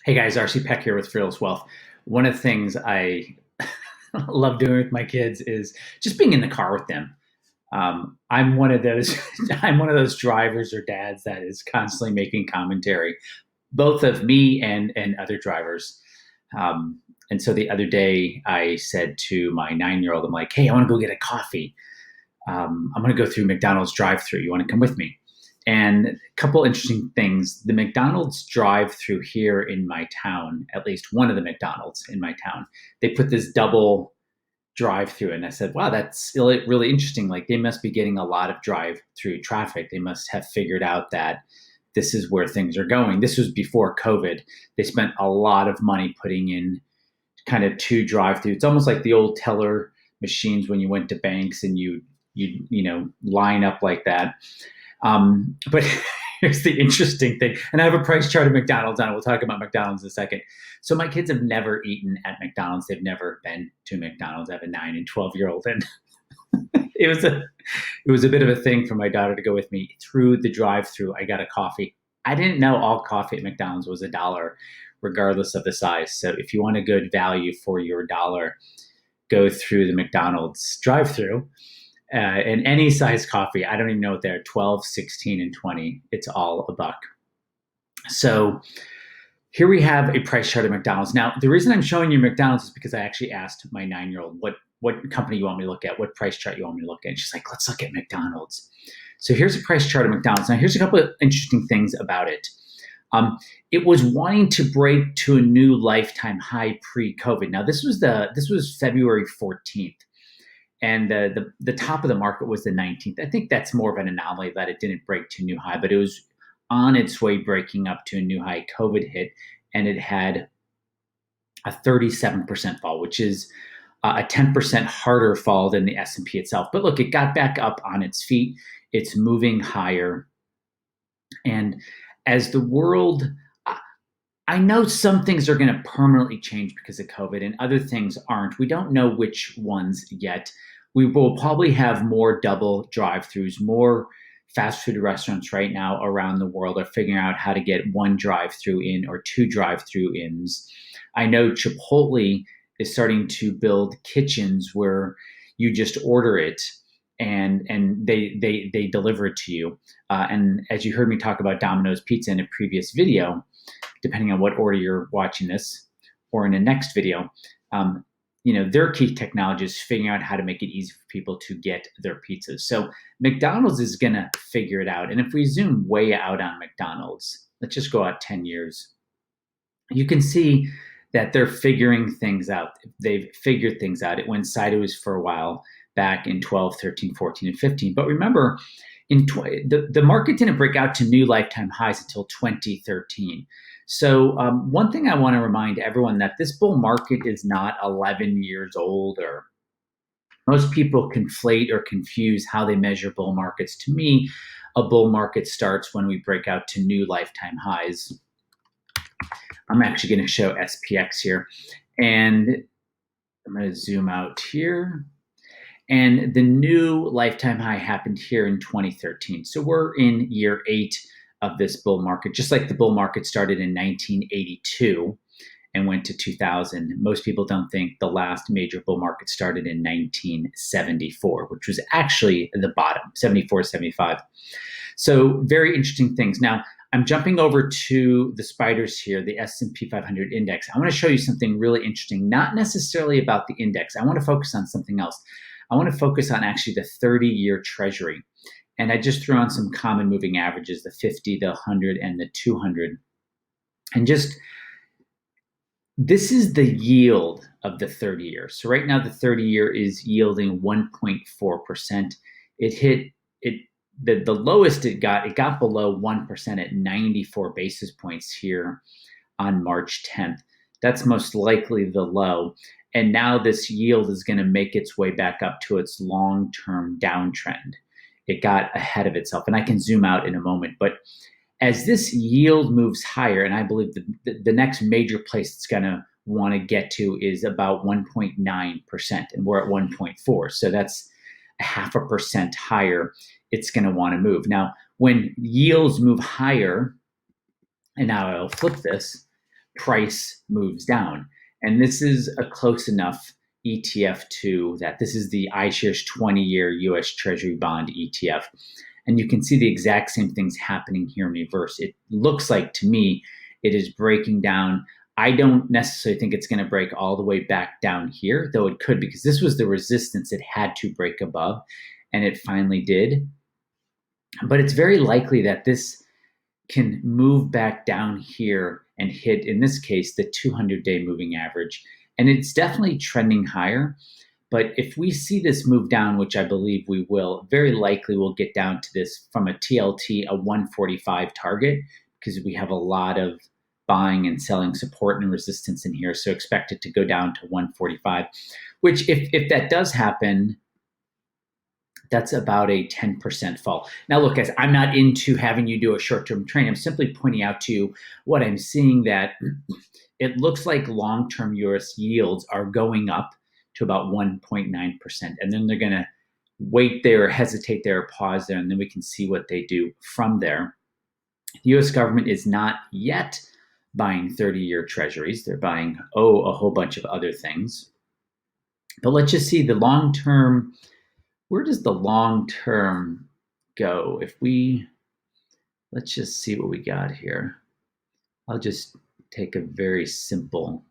Hey guys, RC Peck here with Fearless Wealth. One of the things I love doing with my kids is just being in the car with them. I'm one of those I'm one of those drivers or dads that is constantly making commentary, both of me and other drivers. And so the other day I said to my 9-year-old, I'm like, "Hey, I want to go get a coffee. I'm going to go through McDonald's drive-through. You want to come with me?" And a couple interesting things. The McDonald's drive-through here in my town, at least one of the McDonald's in my town, they put this double drive-through, and I said, "Wow, that's really interesting. Like they must be getting a lot of drive-through traffic. They must have figured out that this is where things are going." This was before COVID. They spent a lot of money putting in kind of two drive-throughs. It's almost like the old teller machines when you went to banks and you line up like that. But here's the interesting thing, and I have a price chart of McDonald's on it. We'll talk about McDonald's in a second. So my kids have never eaten at McDonald's. They've never been to McDonald's. I have a 9 and 12-year-old, and it was a bit of a thing for my daughter to go with me through the drive-through. I got a coffee. I didn't know all coffee at McDonald's was $1, regardless of the size. So if you want a good value for your dollar, go through the McDonald's drive-through. And any size coffee, I don't even know what they're 12, 16, and 20. It's all $1. So here we have a price chart of McDonald's. Now, the reason I'm showing you McDonald's is because I actually asked my 9-year-old what company you want me to look at, what price chart you want me to look at. And she's like, "Let's look at McDonald's." So here's a price chart of McDonald's. Now, here's a couple of interesting things about it. It was wanting to break to a new lifetime high pre-COVID. Now, this was February 14th. And the top of the market was the 19th. I think that's more of an anomaly that it didn't break to a new high, but it was on its way breaking up to a new high. COVID hit, and it had a 37% fall, which is a 10% harder fall than the S&P itself. But look, it got back up on its feet. It's moving higher. And as the world, I know some things are going to permanently change because of COVID and other things aren't. We don't know which ones yet. We will probably have more double drive-throughs, more fast food restaurants right now around the world are figuring out how to get one drive-through in or two drive-through ins. I know Chipotle is starting to build kitchens where you just order it and they deliver it to you. And as you heard me talk about Domino's Pizza in a previous video, depending on what order you're watching this, or in the next video, their key technology is figuring out how to make it easy for people to get their pizzas. So McDonald's is going to figure it out. And if we zoom way out on McDonald's, let's just go out 10 years, you can see that they're figuring things out. They've figured things out. It went sideways for a while back in 12, 13, 14, and 15. But remember, the market didn't break out to new lifetime highs until 2013. So one thing I want to remind everyone that this bull market is not 11 years old, or most people conflate or confuse how they measure bull markets. To me, a bull market starts when we break out to new lifetime highs. I'm actually going to show SPX here, and I'm going to zoom out here. And the new lifetime high happened here in 2013. So we're in year 8 of this bull market, just like the bull market started in 1982 and went to 2000. Most people don't think the last major bull market started in 1974, which was actually the bottom, 74, 75. So very interesting things. Now, I'm jumping over to the spiders here, the S&P 500 index. I want to show you something really interesting, not necessarily about the index. I want to focus on something else. I want to focus on actually the 30-year treasury. And I just threw on some common moving averages, the 50, the 100, and the 200. And just, this is the yield of the 30 years. So right now the 30 year is yielding 1.4%. It hit, the lowest it got below 1% at 94 basis points here on March 10th. That's most likely the low. And now this yield is going to make its way back up to its long-term downtrend. It got ahead of itself, and I can zoom out in a moment. But as this yield moves higher, and I believe the next major place it's going to want to get to is about 1.9%, and we're at 1.4. So that's a 0.5% higher. It's going to want to move. Now, when yields move higher, and now I'll flip this, price moves down. And this is a close enough ETF to that. This is the iShares 20-year US Treasury bond ETF. And you can see the exact same things happening here in reverse. It looks like to me it is breaking down. I don't necessarily think it's going to break all the way back down here, though it could, because this was the resistance it had to break above, and it finally did. But it's very likely that this can move back down here and hit, in this case, the 200-day moving average. And it's definitely trending higher. But if we see this move down, which I believe we will, very likely we'll get down to this from a TLT, a 145 target, because we have a lot of buying and selling support and resistance in here. So expect it to go down to 145, which if that does happen, that's about a 10% fall. Now, look, guys, I'm not into having you do a short-term trade. I'm simply pointing out to you what I'm seeing, that it looks like long-term US yields are going up to about 1.9%. And then they're going to wait there, hesitate there, pause there, and then we can see what they do from there. The US government is not yet buying 30-year treasuries. They're buying, a whole bunch of other things. But let's just see the long-term. Where does the long term go? Let's just see what we got here. I'll just take a very simple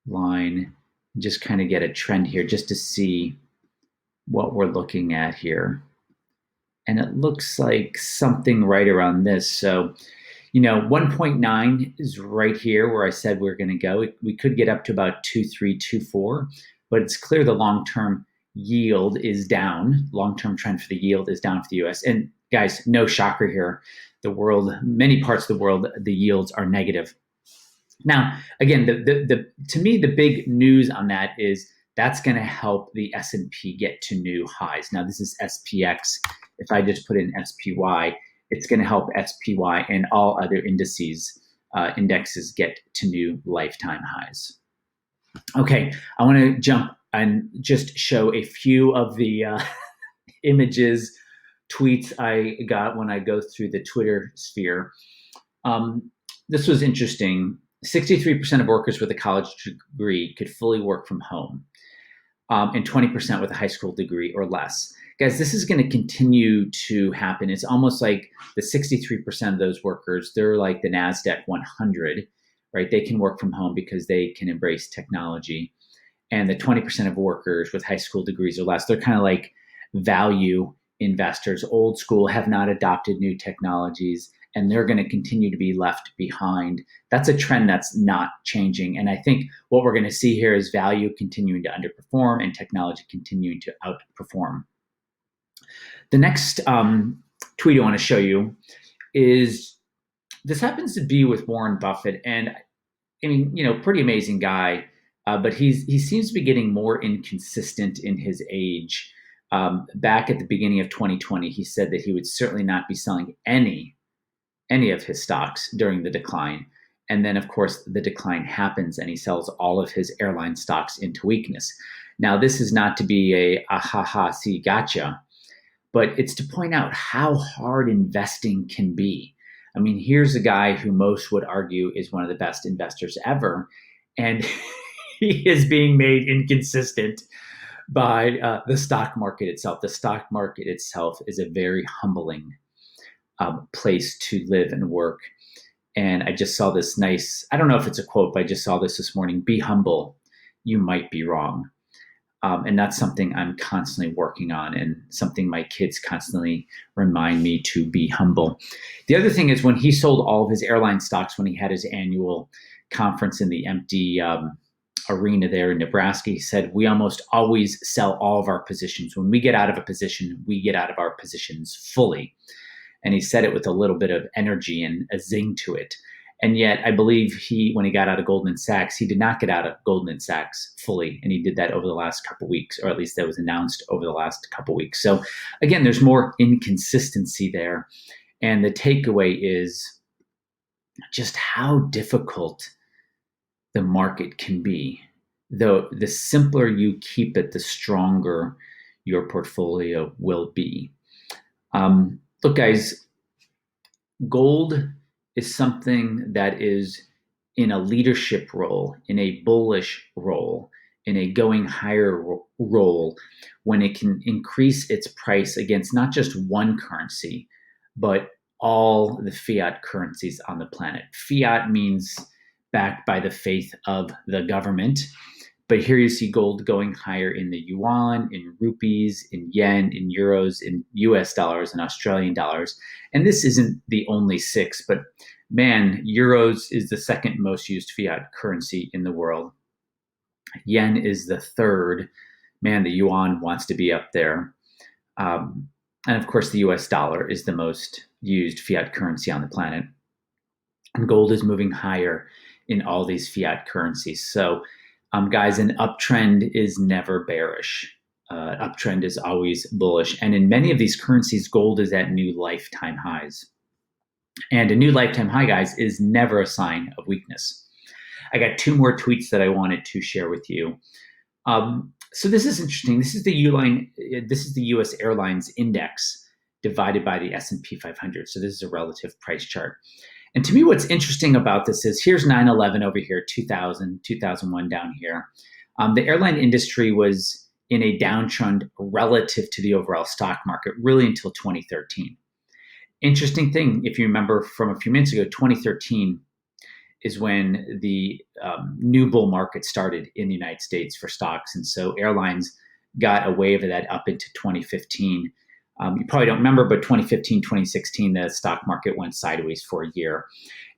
line and just kind of get a trend here just to see what we're looking at here. And it looks like something right around this. So, 1.9 is right here where I said we're going to go. We could get up to about 2.3, 2.4, but it's clear the long-term yield is down. Long-term trend for the yield is down for the US. And guys, no shocker here. The world, many parts of the world, the yields are negative. Now, again, to me, the big news on that is that's going to help the S&P get to new highs. Now, this is SPX. If I just put in SPY, it's going to help SPY and all other indexes get to new lifetime highs. Okay, I want to jump and just show a few of the images, tweets I got when I go through the Twitter sphere. This was interesting. 63% of workers with a college degree could fully work from home, and 20% with a high school degree or less. Guys, this is going to continue to happen. It's almost like the 63% of those workers, they're like the NASDAQ 100, right? They can work from home because they can embrace technology. And the 20% of workers with high school degrees or less, they're kind of like value investors, old school, have not adopted new technologies, and they're going to continue to be left behind. That's a trend that's not changing. And I think what we're going to see here is value continuing to underperform and technology continuing to outperform. The next tweet I want to show you is, this happens to be with Warren Buffett. And I mean, pretty amazing guy, but he seems to be getting more inconsistent in his age. Back at the beginning of 2020, he said that he would certainly not be selling any of his stocks during the decline. And then, of course, the decline happens and he sells all of his airline stocks into weakness. Now, this is not to be a ha-ha, see, gotcha, but it's to point out how hard investing can be. I mean, here's a guy who most would argue is one of the best investors ever, and he is being made inconsistent by the stock market itself. The stock market itself is a very humbling place to live and work. And I just saw this nice, I don't know if it's a quote, but I just saw this morning: be humble, you might be wrong. And that's something I'm constantly working on, and something my kids constantly remind me to be humble. The other thing is, when he sold all of his airline stocks, when he had his annual conference in the empty arena there in Nebraska, he said, we almost always sell all of our positions. When we get out of a position, we get out of our positions fully. And he said it with a little bit of energy and a zing to it. And yet I believe when he got out of Goldman Sachs, he did not get out of Goldman Sachs fully. And he did that over the last couple of weeks, or at least that was announced over the last couple of weeks. So again, there's more inconsistency there. And the takeaway is just how difficult the market can be. Though the simpler you keep it, the stronger your portfolio will be. Look, guys, gold is something that is in a leadership role, in a bullish role, in a going higher role, when it can increase its price against not just one currency, but all the fiat currencies on the planet. Fiat means backed by the faith of the government. But here you see gold going higher in the yuan, in rupees, in yen, in euros, in US dollars, and Australian dollars. And this isn't the only six, but man, euros is the second most used fiat currency in the world. Yen is the third. Man, the yuan wants to be up there. And of course, the US dollar is the most used fiat currency on the planet. And gold is moving higher in all these fiat currencies. So, guys, an uptrend is never bearish. Uptrend is always bullish. And in many of these currencies, gold is at new lifetime highs. And a new lifetime high, guys, is never a sign of weakness. I got two more tweets that I wanted to share with you. So this is interesting. This is the U.S. Airlines Index divided by the S&P 500. So this is a relative price chart. And to me, what's interesting about this is here's 9/11 over here, 2000, 2001 down here. The airline industry was in a downtrend relative to the overall stock market, really until 2013. Interesting thing, if you remember from a few minutes ago, 2013 is when the new bull market started in the United States for stocks. And so airlines got a wave of that up into 2015. You probably don't remember, but 2015, 2016, the stock market went sideways for a year.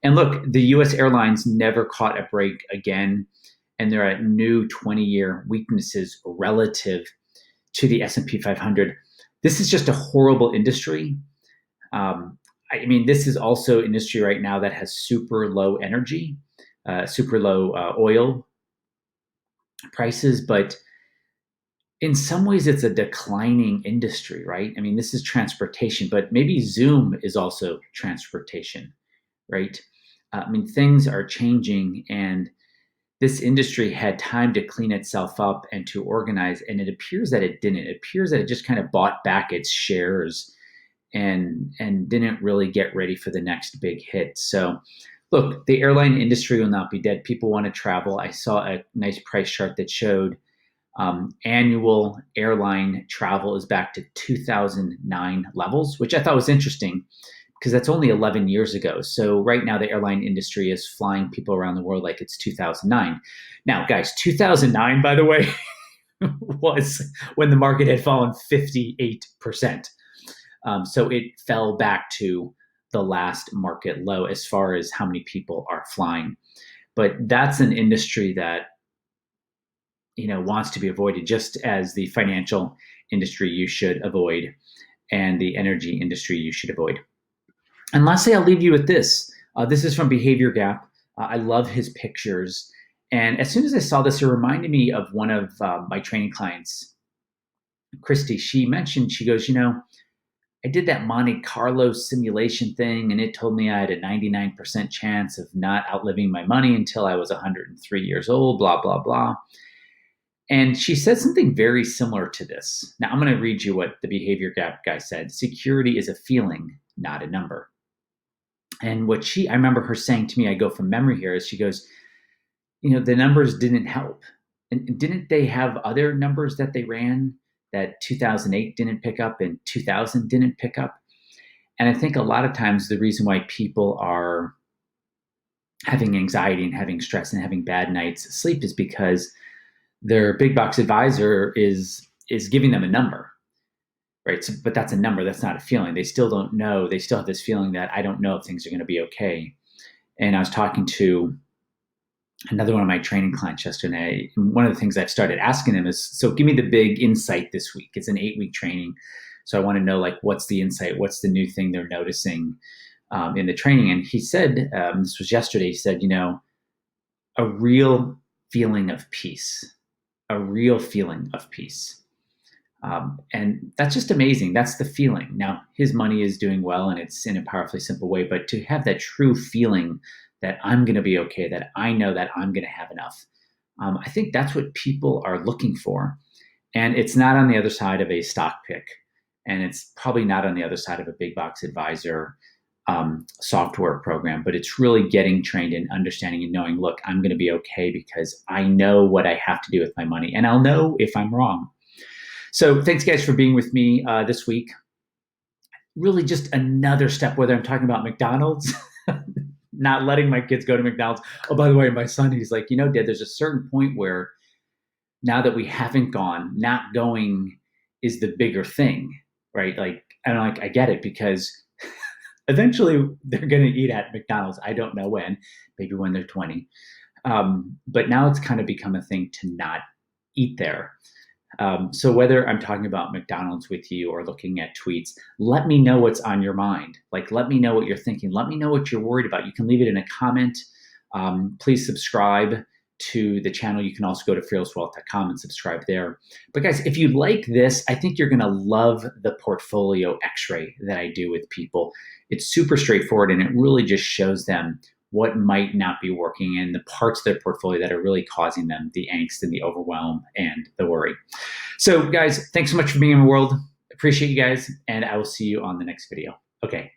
And look, the US airlines never caught a break again, and they're at new 20-year weaknesses relative to the S&P 500. This is just a horrible industry. I mean, this is also an industry right now that has super low energy, super low oil prices, but in some ways it's a declining industry, right? I mean, this is transportation, but maybe Zoom is also transportation, right? I mean, things are changing, and this industry had time to clean itself up and to organize, and it appears that it didn't. It appears that it just kind of bought back its shares and didn't really get ready for the next big hit. So look, the airline industry will not be dead. People want to travel. I saw a nice price chart that showed annual airline travel is back to 2009 levels, which I thought was interesting because that's only 11 years ago. So right now the airline industry is flying people around the world like it's 2009. Now, guys, 2009, by the way, was when the market had fallen 58%. So it fell back to the last market low as far as how many people are flying. But that's an industry that wants to be avoided, just as the financial industry you should avoid and the energy industry you should avoid. And lastly, I'll leave you with this. This is from Behavior Gap. I love his pictures. And as soon as I saw this, it reminded me of one of my training clients, Christy. She mentioned, she goes, I did that Monte Carlo simulation thing, and it told me I had a 99% chance of not outliving my money until I was 103 years old, blah, blah, blah. And she said something very similar to this. Now, I'm going to read you what the Behavior Gap guy said. Security is a feeling, not a number. And what I remember her saying to me, I go from memory here, is she goes, the numbers didn't help. And didn't they have other numbers that they ran that 2008 didn't pick up and 2000 didn't pick up? And I think a lot of times the reason why people are having anxiety and having stress and having bad nights sleep is because their big box advisor is giving them a number, right? So, but that's a number. That's not a feeling. They still don't know. They still have this feeling that I don't know if things are going to be okay. And I was talking to another one of my training clients yesterday. And one of the things I've started asking them is, so give me the big insight this week. It's an 8-week training. So I want to know, what's the insight? What's the new thing they're noticing in the training? And he said, this was yesterday, he said, a real feeling of peace. A real feeling of peace. And that's just amazing. That's the feeling. Now, his money is doing well, and it's in a powerfully simple way, but to have that true feeling that I'm going to be okay, that I know that I'm going to have enough. I think that's what people are looking for. And it's not on the other side of a stock pick. And it's probably not on the other side of a big box advisor software program, but it's really getting trained in understanding and knowing, look, I'm going to be okay because I know what I have to do with my money, and I'll know if I'm wrong. So thanks, guys, for being with me this week. Really just another step, whether I'm talking about McDonald's, not letting my kids go to McDonald's. Oh, by the way, my son, he's like, Dad, there's a certain point where now that we haven't gone, not going is the bigger thing, right? Like, and I'm like, I get it, because eventually they're going to eat at McDonald's. I don't know when, maybe when they're 20. But now it's kind of become a thing to not eat there. So whether I'm talking about McDonald's with you or looking at tweets, let me know what's on your mind. Like, let me know what you're thinking. Let me know what you're worried about. You can leave it in a comment. Please subscribe to the channel. You can also go to fearlesswealth.com and subscribe there. But guys, if you like this, I think you're going to love the portfolio x-ray that I do with people. It's super straightforward, and it really just shows them what might not be working and the parts of their portfolio that are really causing them the angst and the overwhelm and the worry. So guys, thanks so much for being in the world. Appreciate you guys, and I will see you on the next video. Okay.